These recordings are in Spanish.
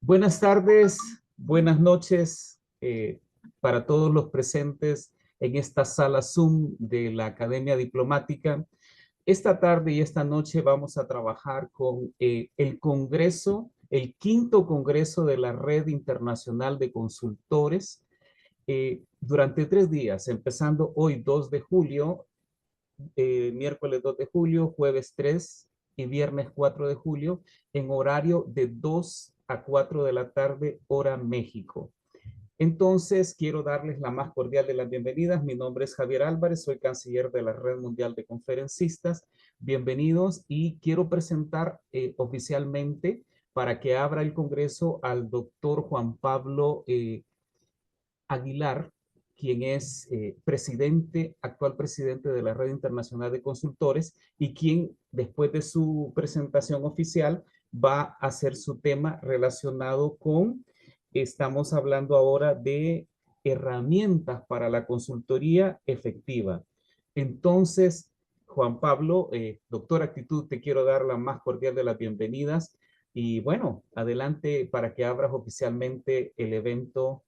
Buenas tardes, buenas noches para todos los presentes en esta sala Zoom de la Academia Diplomática. Esta tarde y esta noche vamos a trabajar con el Congreso, el quinto Congreso de la Red Internacional de Consultores, durante 3 días, empezando hoy 2 de julio, miércoles 2 de julio, jueves 3 y viernes 4 de julio, en horario de 2 a 4 de la tarde, hora México. Entonces, quiero darles la más cordial de las bienvenidas. Mi nombre es Javier Álvarez, soy canciller de la Red Mundial de Conferencistas. Bienvenidos y quiero presentar oficialmente para que abra el Congreso al doctor Juan Pablo Aguilar, quien es actual presidente de la Red Internacional de Consultores y quien después de su presentación oficial va a hacer su tema relacionado con, estamos hablando ahora de herramientas para la consultoría efectiva. Entonces, Juan Pablo, doctor Actitud, te quiero dar la más cordial de las bienvenidas y bueno, adelante para que abras oficialmente el evento,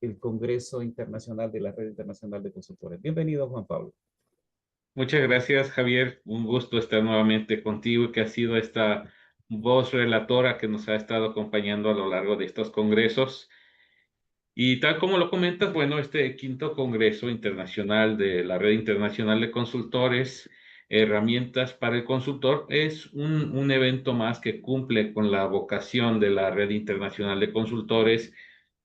el Congreso Internacional de la Red Internacional de Consultores. Bienvenido, Juan Pablo. Muchas gracias, Javier. Un gusto estar nuevamente contigo y que ha sido esta voz relatora que nos ha estado acompañando a lo largo de estos congresos. Y tal como lo comentas, bueno, este quinto Congreso Internacional de la Red Internacional de Consultores, Herramientas para el Consultor, es un evento más que cumple con la vocación de la Red Internacional de Consultores,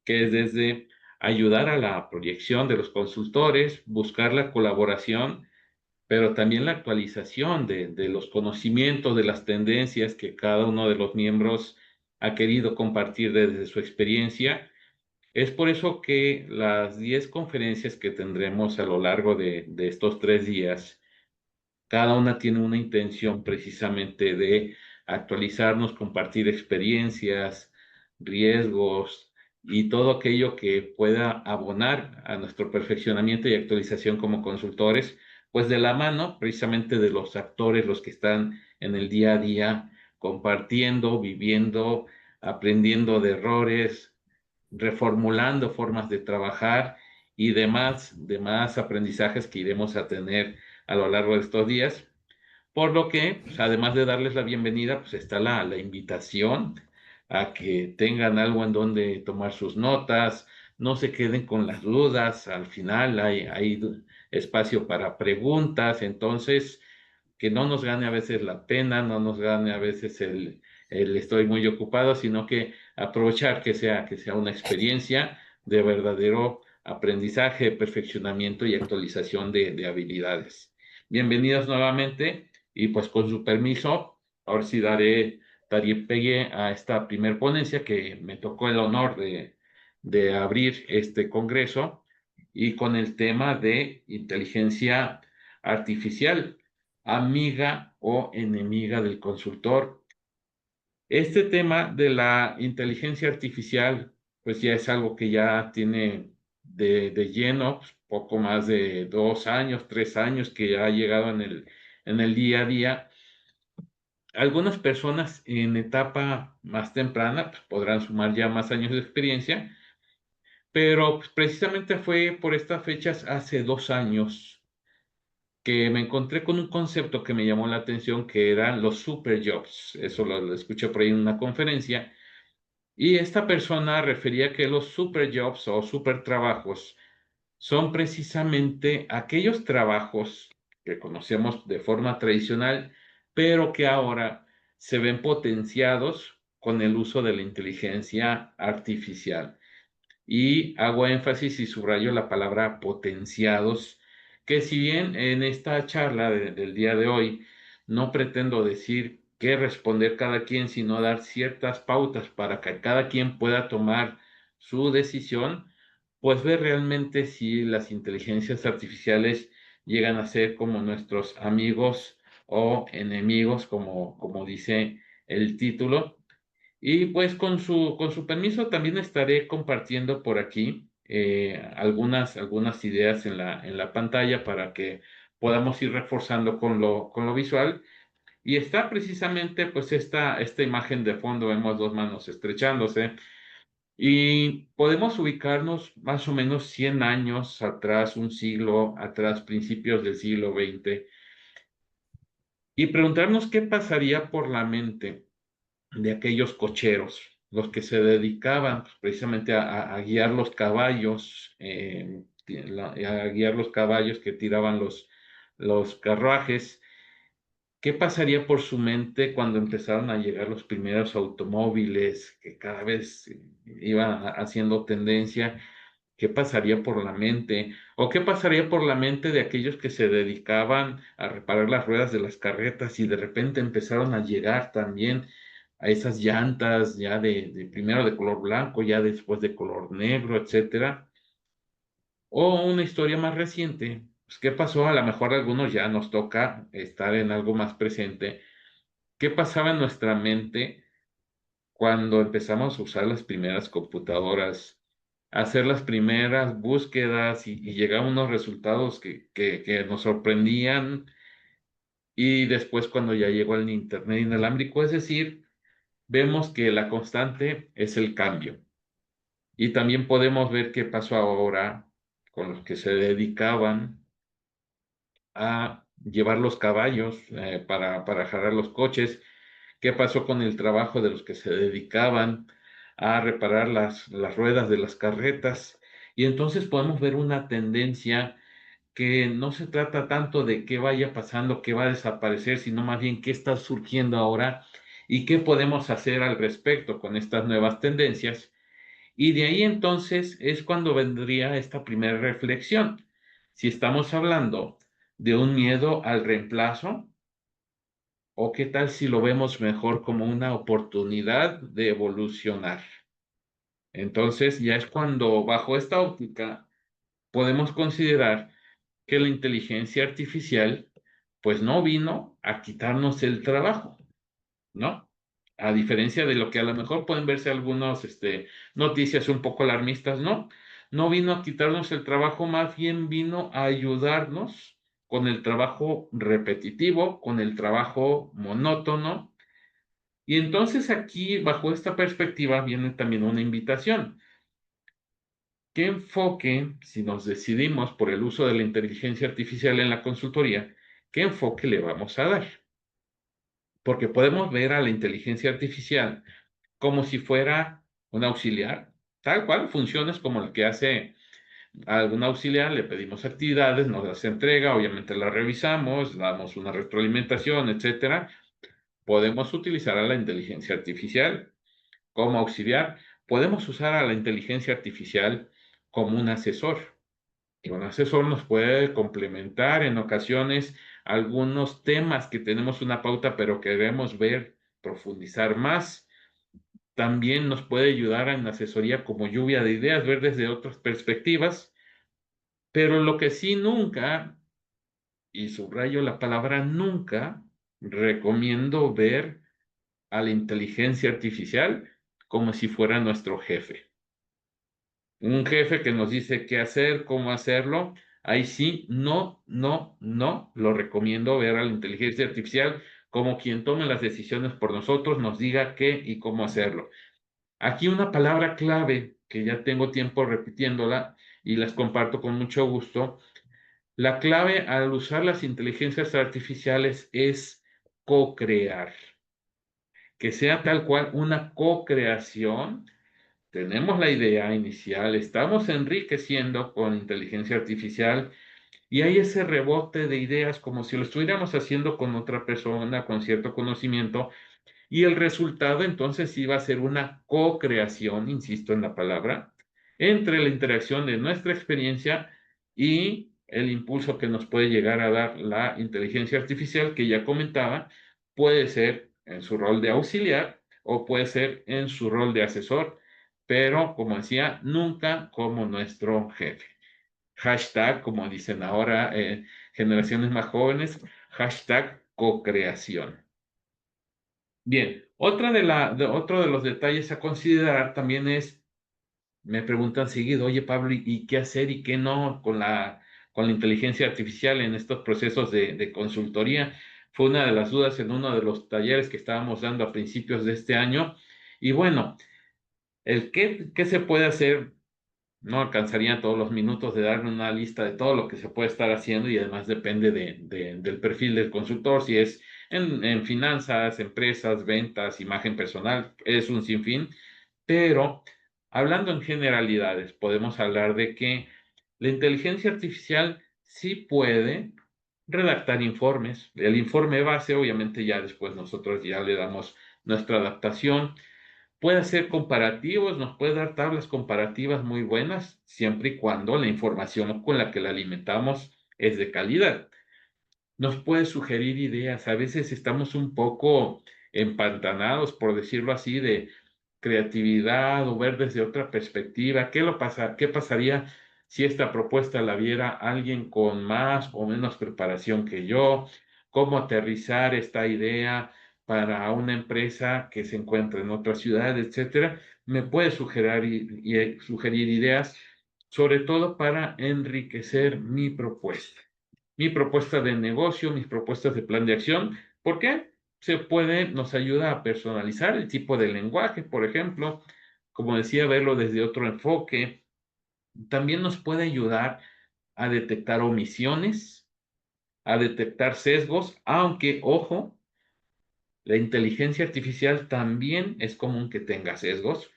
que es desde ayudar a la proyección de los consultores, buscar la colaboración, pero también la actualización de los conocimientos, de las tendencias que cada uno de los miembros ha querido compartir desde su experiencia. Es por eso que las 10 conferencias que tendremos a lo largo de estos 3 días, cada una tiene una intención precisamente de actualizarnos, compartir experiencias, riesgos y todo aquello que pueda abonar a nuestro perfeccionamiento y actualización como consultores, pues de la mano precisamente de los actores, los que están en el día a día, compartiendo, viviendo, aprendiendo de errores, reformulando formas de trabajar y demás aprendizajes que iremos a tener a lo largo de estos días. Por lo que, pues, además de darles la bienvenida, pues está la invitación a que tengan algo en donde tomar sus notas, no se queden con las dudas, al final hay espacio para preguntas, entonces que no nos gane a veces la pena, no nos gane a veces el estoy muy ocupado, sino que aprovechar que sea una experiencia de verdadero aprendizaje, perfeccionamiento y actualización de habilidades. Bienvenidos nuevamente y pues con su permiso, ahora sí daré pegue a esta primer ponencia que me tocó el honor de abrir este congreso y con el tema de inteligencia artificial, amiga o enemiga del consultor. Este tema de la inteligencia artificial, pues ya es algo que ya tiene de lleno, pues, poco más de 2 años, 3 años que ya ha llegado en el día a día. Algunas personas en etapa más temprana pues, podrán sumar ya más años de experiencia, pero pues, precisamente fue por estas fechas hace 2 años que me encontré con un concepto que me llamó la atención, que eran los super jobs. Eso lo escuché por ahí en una conferencia. Y esta persona refería que los super jobs o super trabajos son precisamente aquellos trabajos que conocemos de forma tradicional, pero que ahora se ven potenciados con el uso de la inteligencia artificial. Y hago énfasis y subrayo la palabra potenciados, que si bien en esta charla del día de hoy no pretendo decir qué responder cada quien, sino dar ciertas pautas para que cada quien pueda tomar su decisión, pues ver realmente si las inteligencias artificiales llegan a ser como nuestros amigos o enemigos, como dice el título. Y pues con su permiso también estaré compartiendo por aquí algunas ideas en la pantalla para que podamos ir reforzando con lo visual Y está precisamente pues esta imagen de fondo, vemos dos manos estrechándose y podemos ubicarnos más o menos 100 años atrás, un siglo atrás, principios del siglo XX, y preguntarnos qué pasaría por la mente de aquellos cocheros, los que se dedicaban pues, precisamente a guiar los caballos, a guiar los caballos que tiraban los carruajes. ¿Qué pasaría por su mente cuando empezaron a llegar los primeros automóviles que cada vez iban haciendo tendencia? ¿Qué pasaría por la mente? ¿O qué pasaría por la mente de aquellos que se dedicaban a reparar las ruedas de las carretas y de repente empezaron a llegar también a esas llantas ya de primero de color blanco, ya después de color negro, etcétera? O una historia más reciente, pues, ¿qué pasó? A lo mejor a algunos ya nos toca estar en algo más presente. ¿Qué pasaba en nuestra mente cuando empezamos a usar las primeras computadoras, a hacer las primeras búsquedas y llegaban unos resultados que nos sorprendían? Y después cuando ya llegó el Internet inalámbrico, es decir, vemos que la constante es el cambio. Y también podemos ver qué pasó ahora con los que se dedicaban a llevar los caballos para jalar los coches. ¿Qué pasó con el trabajo de los que se dedicaban a reparar las ruedas de las carretas? Y entonces podemos ver una tendencia que no se trata tanto de qué vaya pasando, qué va a desaparecer, sino más bien qué está surgiendo ahora y qué podemos hacer al respecto con estas nuevas tendencias. Y de ahí entonces es cuando vendría esta primera reflexión. Si estamos hablando de un miedo al reemplazo, o qué tal si lo vemos mejor como una oportunidad de evolucionar. Entonces ya es cuando bajo esta óptica podemos considerar que la inteligencia artificial pues no vino a quitarnos el trabajo, ¿no? A diferencia de lo que a lo mejor pueden verse algunos noticias un poco alarmistas, ¿no? No vino a quitarnos el trabajo, más bien vino a ayudarnos con el trabajo repetitivo, con el trabajo monótono. Y entonces aquí, bajo esta perspectiva, viene también una invitación. ¿Qué enfoque, si nos decidimos por el uso de la inteligencia artificial en la consultoría, qué enfoque le vamos a dar? Porque podemos ver a la inteligencia artificial como si fuera un auxiliar, tal cual, funciones como la que hace algún auxiliar, le pedimos actividades, nos las entrega, obviamente las revisamos, damos una retroalimentación, etcétera. Podemos utilizar a la inteligencia artificial como auxiliar, podemos usar a la inteligencia artificial como un asesor. Y un asesor nos puede complementar en ocasiones algunos temas que tenemos una pauta, pero queremos ver, profundizar más. También nos puede ayudar en asesoría como lluvia de ideas, ver desde otras perspectivas, pero lo que sí nunca, y subrayo la palabra nunca, recomiendo ver a la inteligencia artificial como si fuera nuestro jefe. Un jefe que nos dice qué hacer, cómo hacerlo, ahí sí, no, no, no, lo recomiendo ver a la inteligencia artificial como quien tome las decisiones por nosotros, nos diga qué y cómo hacerlo. Aquí una palabra clave que ya tengo tiempo repitiéndola y las comparto con mucho gusto. La clave al usar las inteligencias artificiales es co-crear, que sea tal cual una co-creación. Tenemos la idea inicial, estamos enriqueciendo con inteligencia artificial y hay ese rebote de ideas como si lo estuviéramos haciendo con otra persona con cierto conocimiento y el resultado entonces sí va a ser una co-creación, insisto en la palabra, entre la interacción de nuestra experiencia y el impulso que nos puede llegar a dar la inteligencia artificial que ya comentaba, puede ser en su rol de auxiliar o puede ser en su rol de asesor, pero como decía, nunca como nuestro jefe. Hashtag, como dicen ahora generaciones más jóvenes, hashtag co-creación. Bien, otro de los detalles a considerar también es, me preguntan seguido, oye Pablo, ¿y qué hacer y qué no con la inteligencia artificial en estos procesos de consultoría? Fue una de las dudas en uno de los talleres que estábamos dando a principios de este año. Y bueno, el qué se puede hacer, no alcanzaría todos los minutos de darle una lista de todo lo que se puede estar haciendo y además depende del perfil del consultor, si es en finanzas, empresas, ventas, imagen personal, es un sinfín, pero hablando en generalidades, podemos hablar de que la inteligencia artificial sí puede redactar informes. El informe base, obviamente ya después nosotros ya le damos nuestra adaptación. Puede hacer comparativos, nos puede dar tablas comparativas muy buenas, siempre y cuando la información con la que la alimentamos es de calidad. Nos puede sugerir ideas, a veces estamos un poco empantanados, por decirlo así, de creatividad o ver desde otra perspectiva. ¿Qué pasaría si esta propuesta la viera alguien con más o menos preparación que yo? ¿Cómo aterrizar esta idea para una empresa que se encuentra en otra ciudad, etcétera? Me puede sugerir ideas, sobre todo para enriquecer mi propuesta de negocio, mis propuestas de plan de acción. ¿Por qué? Nos ayuda a personalizar el tipo de lenguaje, por ejemplo, como decía, verlo desde otro enfoque. También nos puede ayudar a detectar omisiones, a detectar sesgos, aunque, ojo, la inteligencia artificial también es común que tenga sesgos,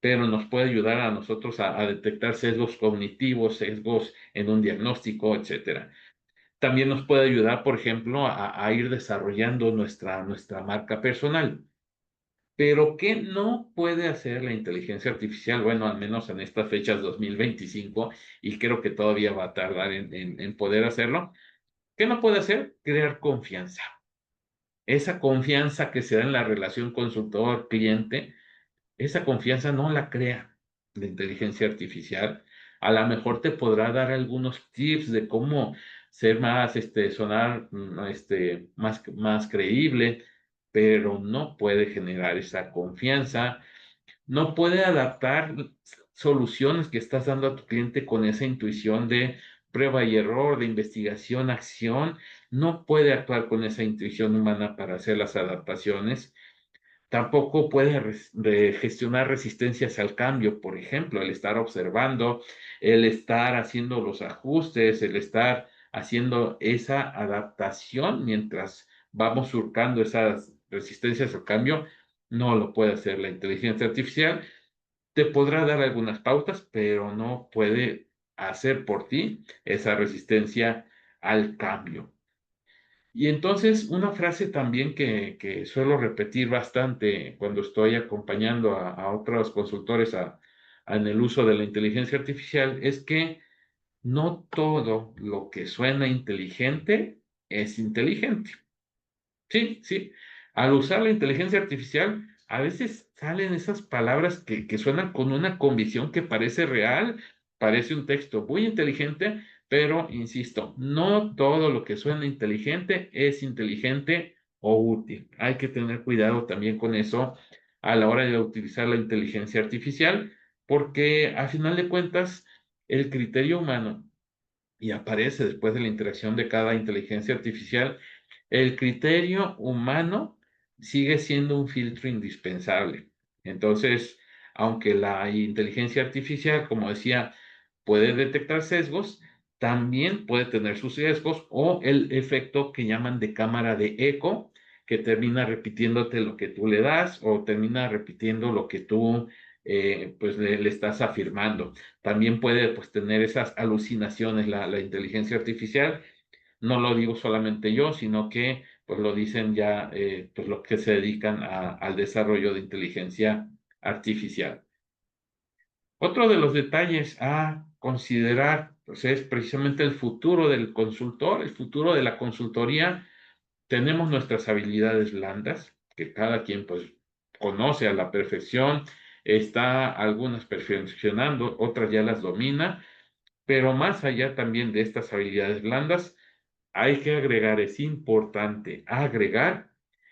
pero nos puede ayudar a nosotros a detectar sesgos cognitivos, sesgos en un diagnóstico, etcétera. También nos puede ayudar, por ejemplo, a ir desarrollando nuestra marca personal. Pero ¿qué no puede hacer la inteligencia artificial? Bueno, al menos en estas fechas 2025, y creo que todavía va a tardar en poder hacerlo. ¿Qué no puede hacer? Crear confianza. Esa confianza que se da en la relación consultor-cliente, esa confianza no la crea la inteligencia artificial. A lo mejor te podrá dar algunos tips de cómo ser más, sonar, más creíble, pero no puede generar esa confianza, no puede adaptar soluciones que estás dando a tu cliente con esa intuición de prueba y error, de investigación, acción. No puede actuar con esa intuición humana para hacer las adaptaciones. Tampoco puede gestionar resistencias al cambio, por ejemplo, el estar observando, el estar haciendo los ajustes, el estar haciendo esa adaptación mientras vamos surcando esas resistencias al cambio, no lo puede hacer la inteligencia artificial. Te podrá dar algunas pautas, pero no puede hacer por ti esa resistencia al cambio. Y entonces, una frase también que suelo repetir bastante cuando estoy acompañando a otros consultores en el uso de la inteligencia artificial es que no todo lo que suena inteligente es inteligente. Sí, sí. Al usar la inteligencia artificial, a veces salen esas palabras que suenan con una convicción que parece real, parece un texto muy inteligente, pero insisto, no todo lo que suena inteligente es inteligente o útil. Hay que tener cuidado también con eso a la hora de utilizar la inteligencia artificial, porque a final de cuentas, el criterio humano, y aparece después de la interacción de cada inteligencia artificial, el criterio humano sigue siendo un filtro indispensable. Entonces, aunque la inteligencia artificial, como decía, puede detectar sesgos, también puede tener sus sesgos o el efecto que llaman de cámara de eco, que termina repitiéndote lo que tú le das o termina repitiendo lo que tú pues le estás afirmando. También puede pues tener esas alucinaciones la inteligencia artificial. No lo digo solamente yo, sino que pues lo dicen ya pues los que se dedican al desarrollo de inteligencia artificial. Otro de los detalles a considerar pues, es precisamente el futuro del consultor, el futuro de la consultoría. Tenemos nuestras habilidades blandas, que cada quien pues conoce a la perfección, está algunas perfeccionando, otras ya las domina, pero más allá también de estas habilidades blandas, hay que agregar, es importante agregar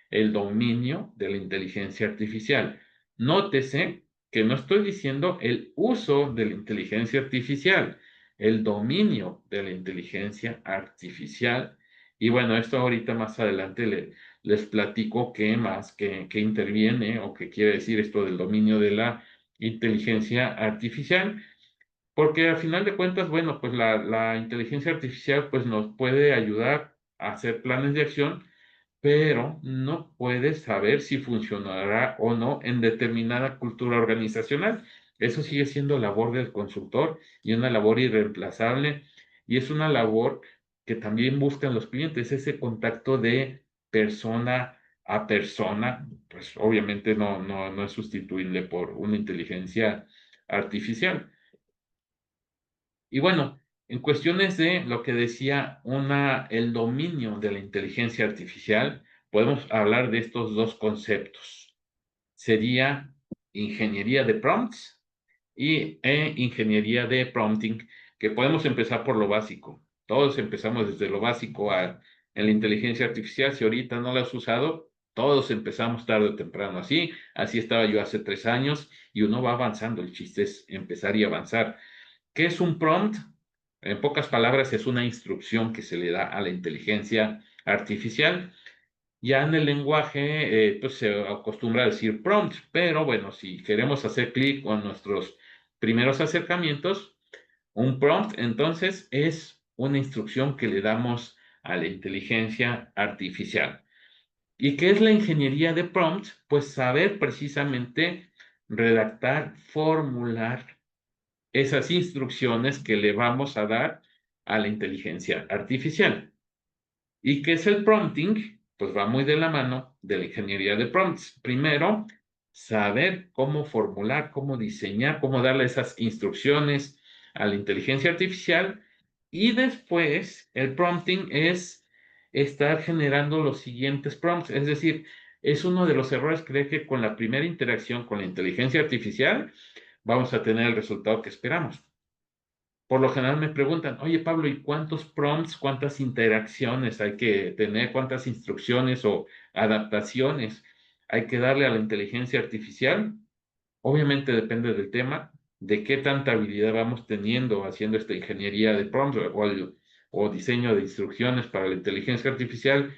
el dominio de la inteligencia artificial. Nótese que no estoy diciendo el uso de la inteligencia artificial, el dominio de la inteligencia artificial Y bueno, esto ahorita más adelante les platico qué más, qué interviene o qué quiere decir esto del dominio de la inteligencia artificial. Porque al final de cuentas, bueno, pues la inteligencia artificial pues nos puede ayudar a hacer planes de acción, pero no puede saber si funcionará o no en determinada cultura organizacional. Eso sigue siendo labor del consultor y una labor irreemplazable, y es una labor que también buscan los clientes, ese contacto de persona a persona, pues obviamente no es sustituible por una inteligencia artificial. Y bueno, en cuestiones de lo que decía el dominio de la inteligencia artificial, podemos hablar de estos dos conceptos. Sería ingeniería de prompts e ingeniería de prompting, que podemos empezar por lo básico. Todos empezamos desde lo básico en la inteligencia artificial. Si ahorita no la has usado, todos empezamos tarde o temprano así. Así estaba yo hace 3 años y uno va avanzando. El chiste es empezar y avanzar. ¿Qué es un prompt? En pocas palabras, es una instrucción que se le da a la inteligencia artificial. Ya en el lenguaje, pues se acostumbra a decir prompt, pero bueno, si queremos hacer clic con nuestros primeros acercamientos, un prompt entonces es una instrucción que le damos a la inteligencia artificial. ¿Y qué es la ingeniería de prompt? Pues saber precisamente redactar, formular esas instrucciones que le vamos a dar a la inteligencia artificial. ¿Y qué es el prompting? Pues va muy de la mano de la ingeniería de prompts. Primero, saber cómo formular, cómo diseñar, cómo darle esas instrucciones a la inteligencia artificial. Y después, el prompting es estar generando los siguientes prompts. Es decir, es uno de los errores creer que con la primera interacción con la inteligencia artificial vamos a tener el resultado que esperamos. Por lo general me preguntan, oye Pablo, ¿y cuántos prompts, cuántas interacciones hay que tener, cuántas instrucciones o adaptaciones hay que darle a la inteligencia artificial? Obviamente depende del tema, de qué tanta habilidad vamos teniendo haciendo esta ingeniería de prompts o diseño de instrucciones para la inteligencia artificial,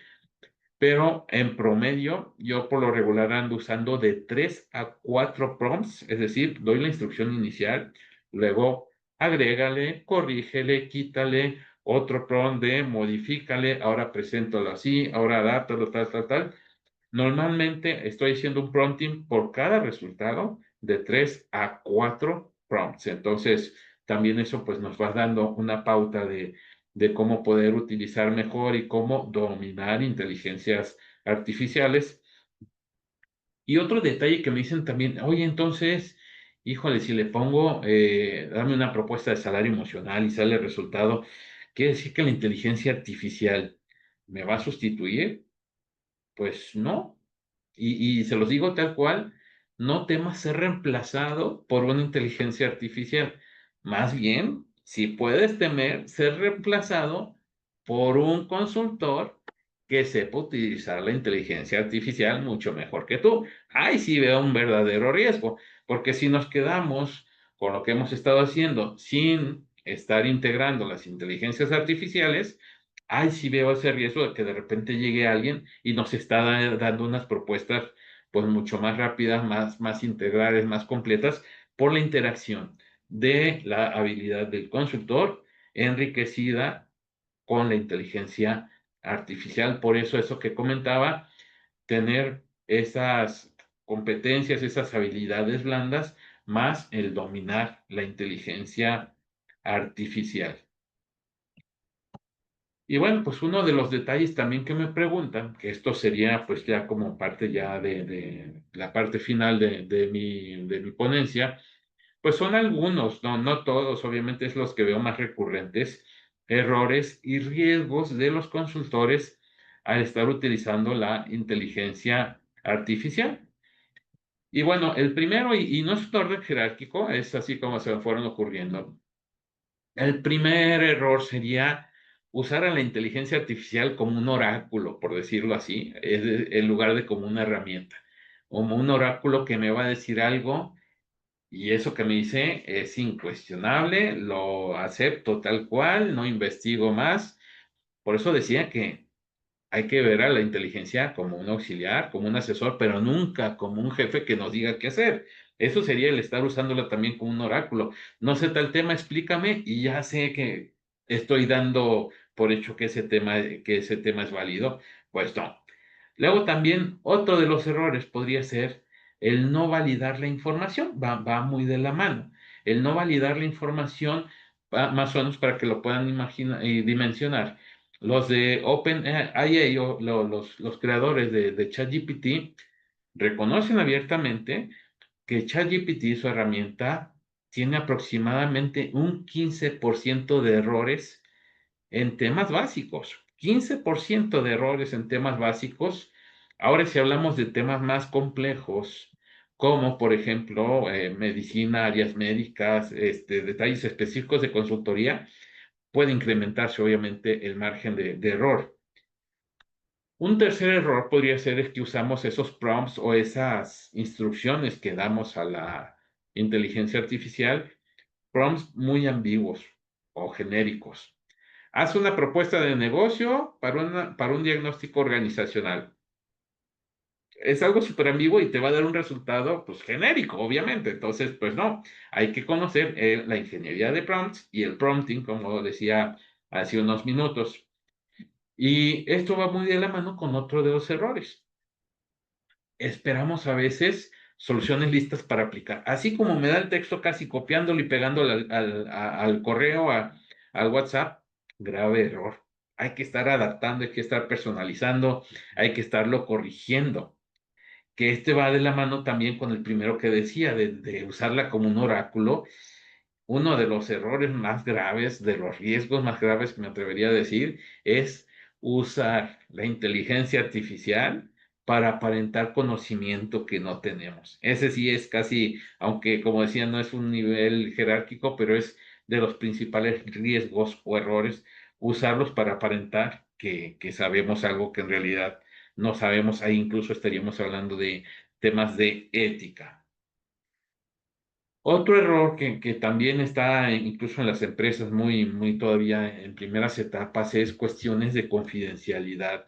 pero en promedio yo por lo regular ando usando de 3 a 4 prompts, es decir, doy la instrucción inicial, luego agrégale, corrígele, quítale otro prompt de modifícale, ahora preséntalo así, ahora adáptalo, tal, tal, tal. Normalmente estoy haciendo un prompting por cada resultado de 3 a 4 prompts. Entonces, también eso pues nos va dando una pauta de cómo poder utilizar mejor y cómo dominar inteligencias artificiales. Y otro detalle que me dicen también, oye, entonces, híjole, si le pongo, dame una propuesta de salario emocional y sale el resultado, ¿quiere decir que la inteligencia artificial me va a sustituir? Pues no. Y se los digo tal cual, no temas ser reemplazado por una inteligencia artificial. Más bien, si puedes temer ser reemplazado por un consultor que sepa utilizar la inteligencia artificial mucho mejor que tú. Ahí sí veo un verdadero riesgo, porque si nos quedamos con lo que hemos estado haciendo sin estar integrando las inteligencias artificiales, ay, sí veo ese riesgo de que de repente llegue alguien y nos está dando unas propuestas pues mucho más rápidas, más integrales, más completas por la interacción de la habilidad del consultor enriquecida con la inteligencia artificial. Por eso eso que comentaba, tener esas competencias, esas habilidades blandas, más el dominar la inteligencia artificial. Y bueno, pues uno de los detalles también que me preguntan, que esto sería pues ya como parte ya de la parte final de mi ponencia, pues son algunos, no todos, obviamente es los que veo más recurrentes, errores y riesgos de los consultores al estar utilizando la inteligencia artificial. Y bueno, el primero, y no es un orden jerárquico, es así como se me fueron ocurriendo. El primer error sería usar a la inteligencia artificial como un oráculo, por decirlo así, en lugar de como una herramienta, como un oráculo que me va a decir algo y eso que me dice es incuestionable, lo acepto tal cual, no investigo más. Por eso decía que hay que ver a la inteligencia como un auxiliar, como un asesor, pero nunca como un jefe que nos diga qué hacer. Eso sería el estar usándola también como un oráculo. No sé tal tema, explícame y ya sé que estoy dando por hecho que ese tema es válido. Pues no. Luego también otro de los errores podría ser el no validar la información. Va muy de la mano. El no validar la información, más o menos para que lo puedan imaginar y dimensionar. Los de OpenAI o los creadores de ChatGPT reconocen abiertamente que ChatGPT, su herramienta, tiene aproximadamente un 15% de errores en temas básicos. 15% de errores en temas básicos. Ahora, si hablamos de temas más complejos, como por ejemplo medicina, áreas médicas, detalles específicos de consultoría, puede incrementarse obviamente el margen de error. Un tercer error podría ser es que usamos esos prompts o esas instrucciones que damos a la inteligencia artificial, prompts muy ambiguos o genéricos. Haz una propuesta de negocio para un diagnóstico organizacional. Es algo súper ambiguo y te va a dar un resultado, pues, genérico, obviamente. Entonces, pues no, hay que conocer la ingeniería de prompts y el prompting, como decía hace unos minutos. Y esto va muy de la mano con otro de los errores. Esperamos a veces soluciones listas para aplicar. Así como me da el texto casi copiándolo y pegándolo al correo, al WhatsApp, grave error. Hay que estar adaptando, hay que estar personalizando, hay que estarlo corrigiendo. Que va de la mano también con el primero que decía, de usarla como un oráculo. Uno de los errores más graves, de los riesgos más graves que me atrevería a decir, es usar la inteligencia artificial para aparentar conocimiento que no tenemos. Ese sí es casi, aunque como decía, no es un nivel jerárquico, pero es de los principales riesgos o errores usarlos para aparentar que sabemos algo que en realidad no sabemos. Ahí incluso estaríamos hablando de temas de ética. Otro error que también está incluso en las empresas muy todavía en primeras etapas es cuestiones de confidencialidad.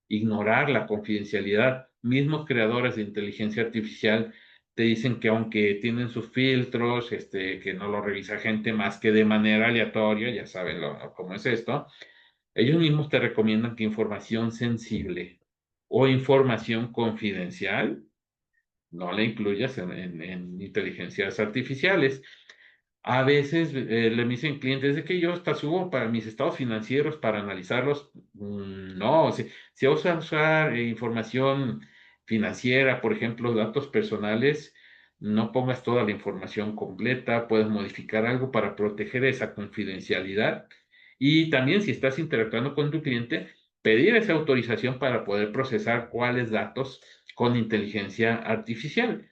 Ignorar la confidencialidad. Mismos creadores de inteligencia artificial te dicen que aunque tienen sus filtros, que no lo revisa gente más que de manera aleatoria, ya saben cómo es esto, ellos mismos te recomiendan que información sensible o información confidencial no la incluyas en inteligencias artificiales. A veces le dicen clientes de que yo hasta subo para mis estados financieros para analizarlos. No, si vas a usar información financiera, por ejemplo, datos personales, no pongas toda la información completa, puedes modificar algo para proteger esa confidencialidad. Y también si estás interactuando con tu cliente, pedir esa autorización para poder procesar cuáles datos con inteligencia artificial.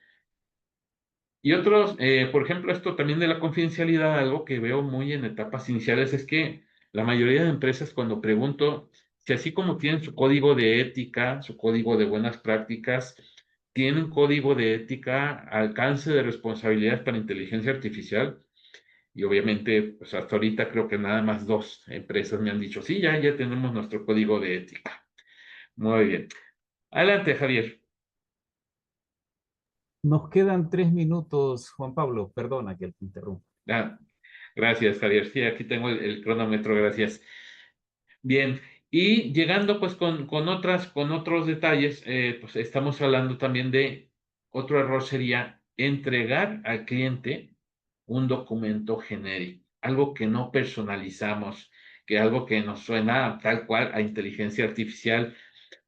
Y otros, por ejemplo, esto también de la confidencialidad, algo que veo muy en etapas iniciales es que la mayoría de empresas cuando pregunto si así como tienen su código de ética, su código de buenas prácticas, tienen código de ética, alcance de responsabilidades para inteligencia artificial, y obviamente, pues hasta ahorita creo que nada más 2 empresas me han dicho, sí, ya tenemos nuestro código de ética. Muy bien. Adelante, Javier. Nos quedan 3 minutos, Juan Pablo. Perdona que te interrumpa. Ah, gracias, Javier. Sí, aquí tengo el cronómetro, gracias. Bien, y llegando pues con otros detalles, pues estamos hablando también de otro error sería entregar al cliente un documento genérico, algo que no personalizamos, que algo que nos suena tal cual a inteligencia artificial.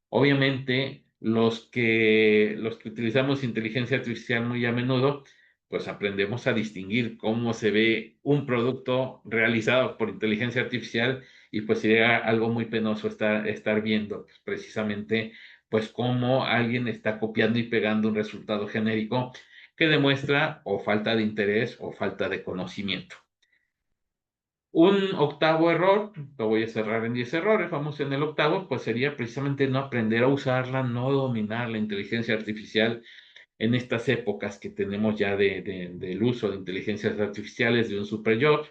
Obviamente, los que utilizamos inteligencia artificial muy a menudo, pues aprendemos a distinguir cómo se ve un producto realizado por inteligencia artificial y pues sería algo muy penoso estar viendo pues, precisamente pues cómo alguien está copiando y pegando un resultado genérico que demuestra o falta de interés o falta de conocimiento. Un octavo error, lo voy a cerrar en 10 errores, vamos en el octavo, pues sería precisamente no aprender a usarla, no dominar la inteligencia artificial en estas épocas que tenemos ya del uso de inteligencias artificiales de un super yo.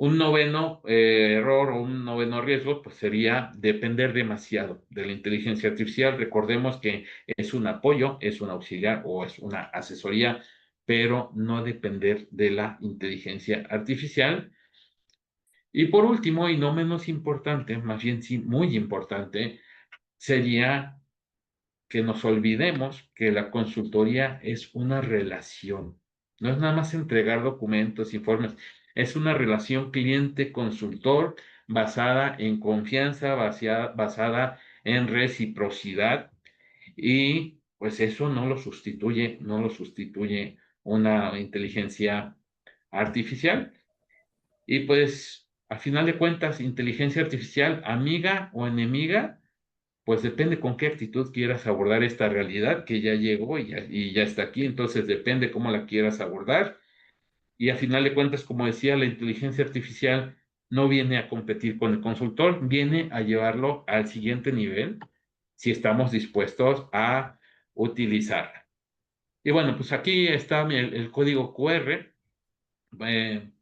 Un noveno error o un noveno riesgo, pues sería depender demasiado de la inteligencia artificial. Recordemos que es un apoyo, es un auxiliar o es una asesoría, pero no depender de la inteligencia artificial. Y por último, y no menos importante, más bien sí, muy importante, sería que nos olvidemos que la consultoría es una relación. No es nada más entregar documentos, informes, es una relación cliente-consultor basada en confianza, basada en reciprocidad y pues eso no lo sustituye una inteligencia artificial. Y pues, a final de cuentas, inteligencia artificial, amiga o enemiga, pues depende con qué actitud quieras abordar esta realidad que ya llegó y ya está aquí, entonces depende cómo la quieras abordar. Y a final de cuentas, como decía, la inteligencia artificial no viene a competir con el consultor, viene a llevarlo al siguiente nivel si estamos dispuestos a utilizarla. Y bueno, pues aquí está el código QR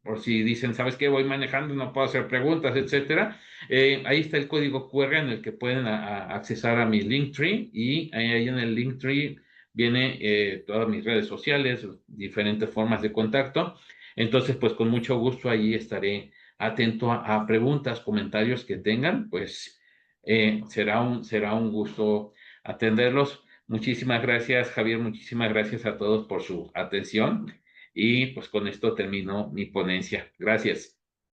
por si dicen, ¿sabes qué? Voy manejando, no puedo hacer preguntas, etcétera. Ahí está el código QR en el que pueden accesar a mi Linktree y ahí en el Linktree viene todas mis redes sociales, diferentes formas de contacto. Entonces, pues con mucho gusto ahí estaré atento a preguntas, comentarios que tengan, pues será un gusto atenderlos. Muchísimas gracias, Javier, muchísimas gracias a todos por su atención. Y pues con esto termino mi ponencia. Gracias.